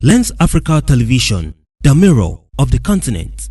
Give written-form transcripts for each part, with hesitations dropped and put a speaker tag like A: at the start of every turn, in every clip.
A: Lens Africa Television, the mirror of the continent.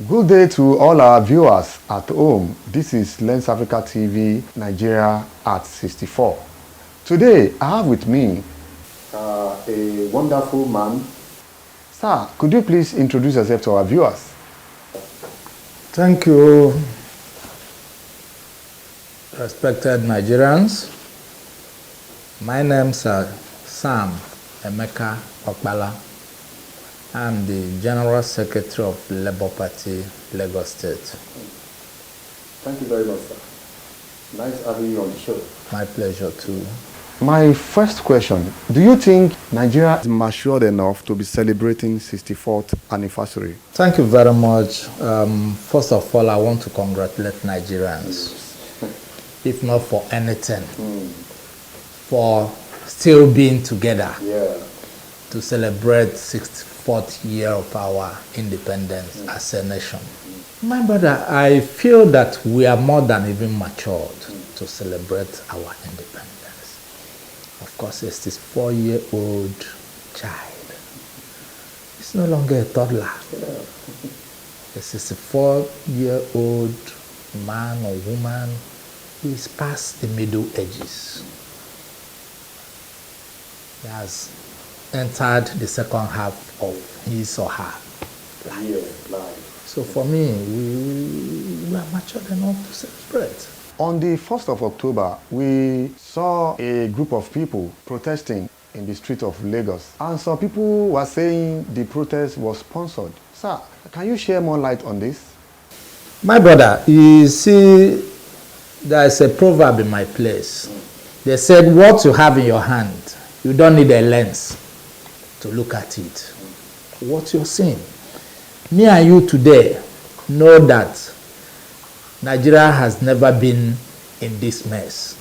B: Good day to all our viewers at home. This is Lens Africa TV, Nigeria at 64. Today, I have with me a wonderful man. Sir, could you please introduce yourself to our viewers?
C: Thank you, respected Nigerians. My name is Sam Emeka Okpala. I'm the General Secretary of Labour Party, Lagos State.
B: Thank you very much, sir. Nice having you on the show.
C: My pleasure too.
B: My first question, do you think Nigeria is matured enough to be celebrating 64th anniversary?
C: Thank you very much. First of all, I want to congratulate Nigerians, if not for anything, for still being together to celebrate 64th year of our independence as a nation. My brother, I feel that we are more than even matured to celebrate our independence. Of course, it's this 4-year-old child. It's no longer a toddler. It's a 64-year-old man or woman who is past the middle ages. He has entered the second half of his or her life. So for me, we are matured enough to celebrate.
B: On the 1st of October, we saw a group of people protesting in the street of Lagos. And some people were saying the protest was sponsored. Sir, can you share more light on this?
C: My brother, you see, there is a proverb in my place. They said, what you have in your hand, you don't need a lens to look at it. What you're seeing. Me and you today know that Nigeria has never been in this mess.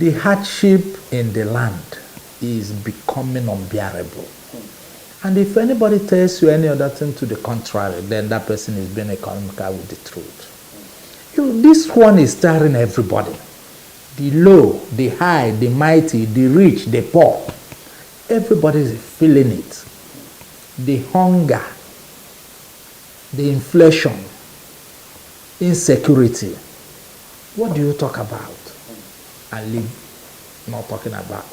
C: The hardship in the land is becoming unbearable. And if anybody tells you any other thing to the contrary, then that person is being economical with the truth. This one is staring everybody. The low, the high, the mighty, the rich, the poor. Everybody is feeling it. The hunger, the inflation, insecurity. What do you talk about and leave not talking about?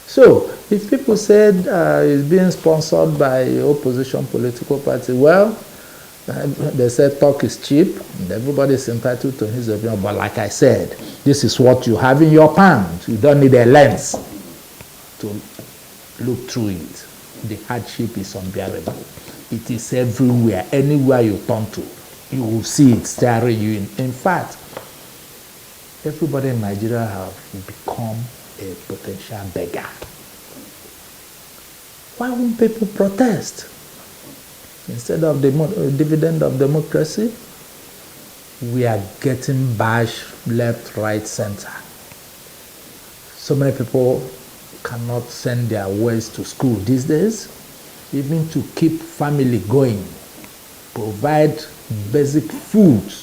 C: So, if people said it's being sponsored by opposition political party, well, they said talk is cheap and everybody is entitled to his opinion. But like I said, this is what you have in your palm. You don't need a lens to look through it. The hardship is unbearable. It is everywhere. Anywhere you turn to, you will see it staring you in. In fact, everybody in Nigeria have become a potential beggar. Why won't people protest? Instead of the dividend of democracy, we are getting bashed left, right, center. So many people cannot send their boys to school these days, even to keep family going, provide basic foods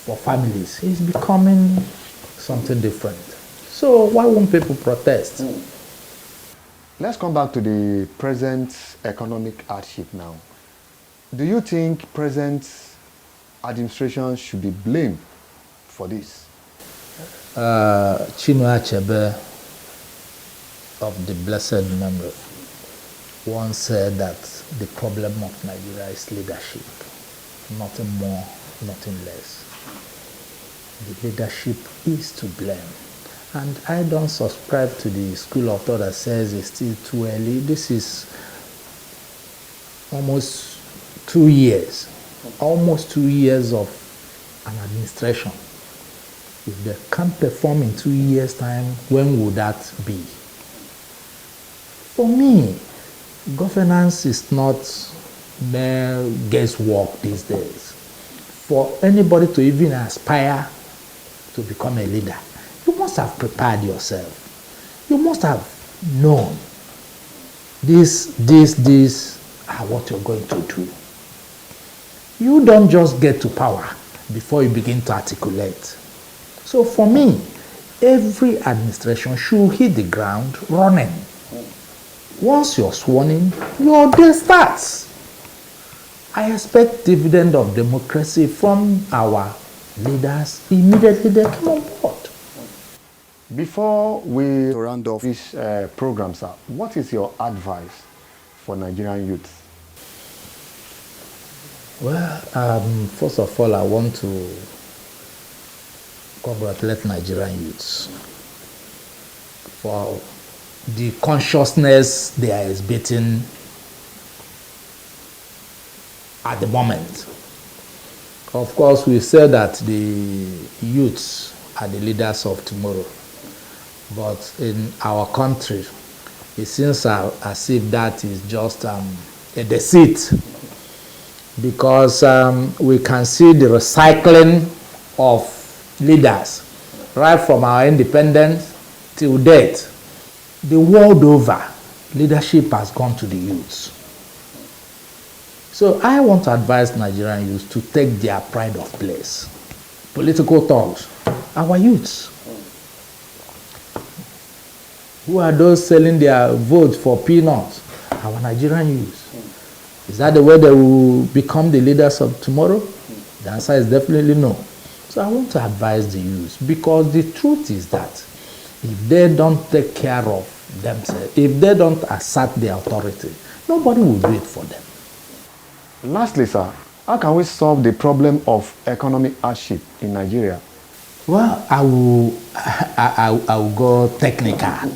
C: for families. It's becoming something different. So why won't people protest?
B: Let's come back to the present economic hardship now. Do you think present administration should be blamed for this?
C: Chinua Achebe of the blessed memory once said that the problem of Nigeria is leadership. Nothing more, nothing less. The leadership is to blame. And I don't subscribe to the school of thought that says it's still too early. This is almost 2 years. Almost 2 years of an administration. If they can't perform in 2 years' time, when would that be? For me, governance is not mere guesswork these days. For anybody to even aspire to become a leader, you must have prepared yourself. You must have known this are what you're going to do. You don't just get to power before you begin to articulate. So for me, every administration should hit the ground running. Once you're sworn in, your day starts. I expect dividend of democracy from our leaders immediately they come on board.
B: Before we round off this program, sir, what is your advice for Nigerian youth?
C: Well, first of all, I want to congratulate Nigerian youths for the consciousness they are exhibiting at the moment. Of course, we say that the youths are the leaders of tomorrow. But in our country, it seems as if that is just a deceit, because we can see the recycling of leaders right from our independence till date. The world over, leadership has gone to the youths. So I want to advise Nigerian youths to take their pride of place. Political thugs, our youths. Who are those selling their votes for peanuts? Our Nigerian youths. Is that the way they will become the leaders of tomorrow? The answer is definitely no. So I want to advise the youths, because the truth is that if they don't take care of themselves, if they don't assert their authority, nobody will do it for them.
B: Lastly, sir, how can we solve the problem of economic hardship in Nigeria?
C: Well, I will go technical,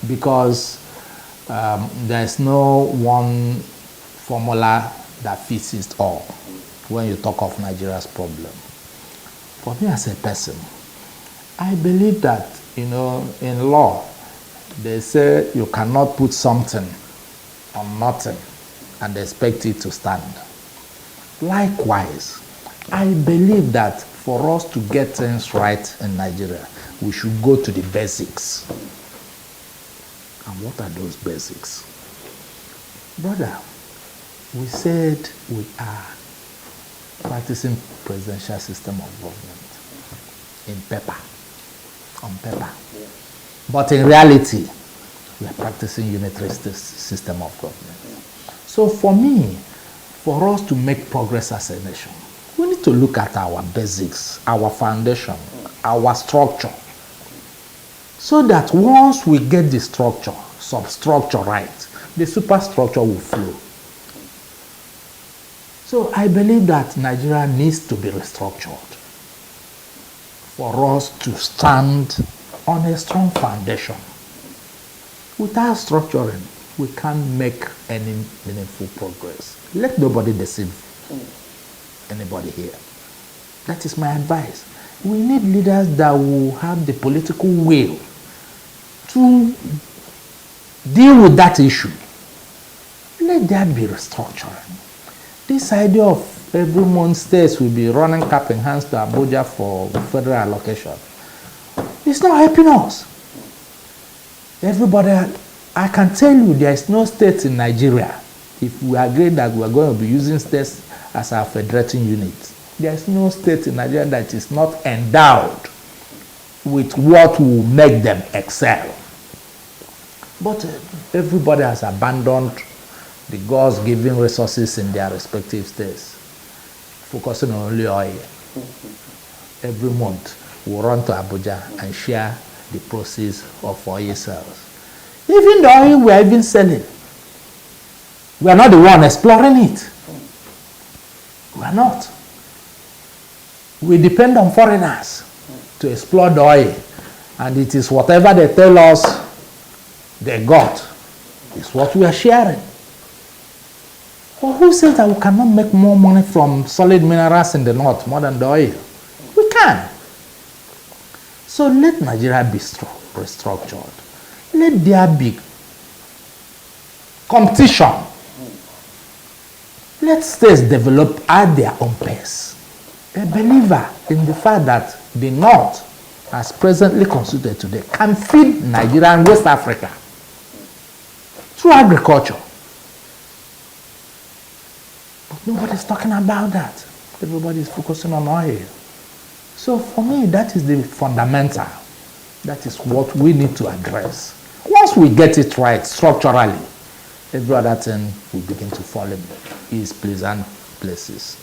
C: because there's no one formula that fits it all when you talk of Nigeria's problem. For me as a person, I believe that, in law, they say you cannot put something on nothing and expect it to stand. Likewise, I believe that for us to get things right in Nigeria, we should go to the basics. And what are those basics? Brother, we said we are practicing presidential system of government in paper, on paper. But in reality, we are practicing unitary system of government. So for me, for us to make progress as a nation, we need to look at our basics, our foundation, our structure, so that once we get the structure, substructure right, the superstructure will flow. So I believe that Nigeria needs to be restructured for us to stand on a strong foundation. Without structuring, we can't make any meaningful progress. Let nobody deceive anybody here. That is my advice. We need leaders that will have the political will to deal with that issue. Let there be restructuring. This idea of every month states will be running cap in hands to Abuja for federal allocation, it's not helping us. Everybody, I can tell you there is no state in Nigeria, if we agree that we are going to be using states as our federating unit, there is no state in Nigeria that is not endowed with what will make them excel. But everybody has abandoned the God's-given resources in their respective states, focusing on only oil. Every month, we run to Abuja and share the proceeds of oil sales. Even the oil we are even selling, we are not the one exploring it. We are not. We depend on foreigners to explore the oil, and it is whatever they tell us they got is what we are sharing. Well, who says that we cannot make more money from solid minerals in the north more than the oil? We can. So let Nigeria be restructured. Let there be competition. Let states develop at their own pace. A believer in the fact that the north, as presently constituted today, can feed Nigeria and West Africa through agriculture. But nobody's talking about that. Everybody's focusing on oil. So for me, that is the fundamental. That is what we need to address. Once we get it right structurally, every other thing will begin to fall in its pleasant places.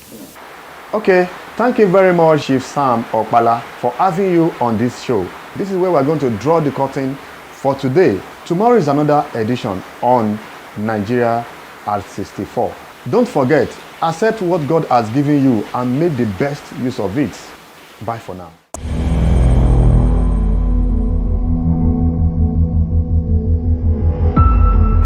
B: Okay, thank you very much, Chief Sam Okpala, for having you on this show. This is where we're going to draw the curtain for today. Tomorrow is another edition on Nigeria at 64. Don't forget, accept what God has given you and make the best use of it. Bye for now.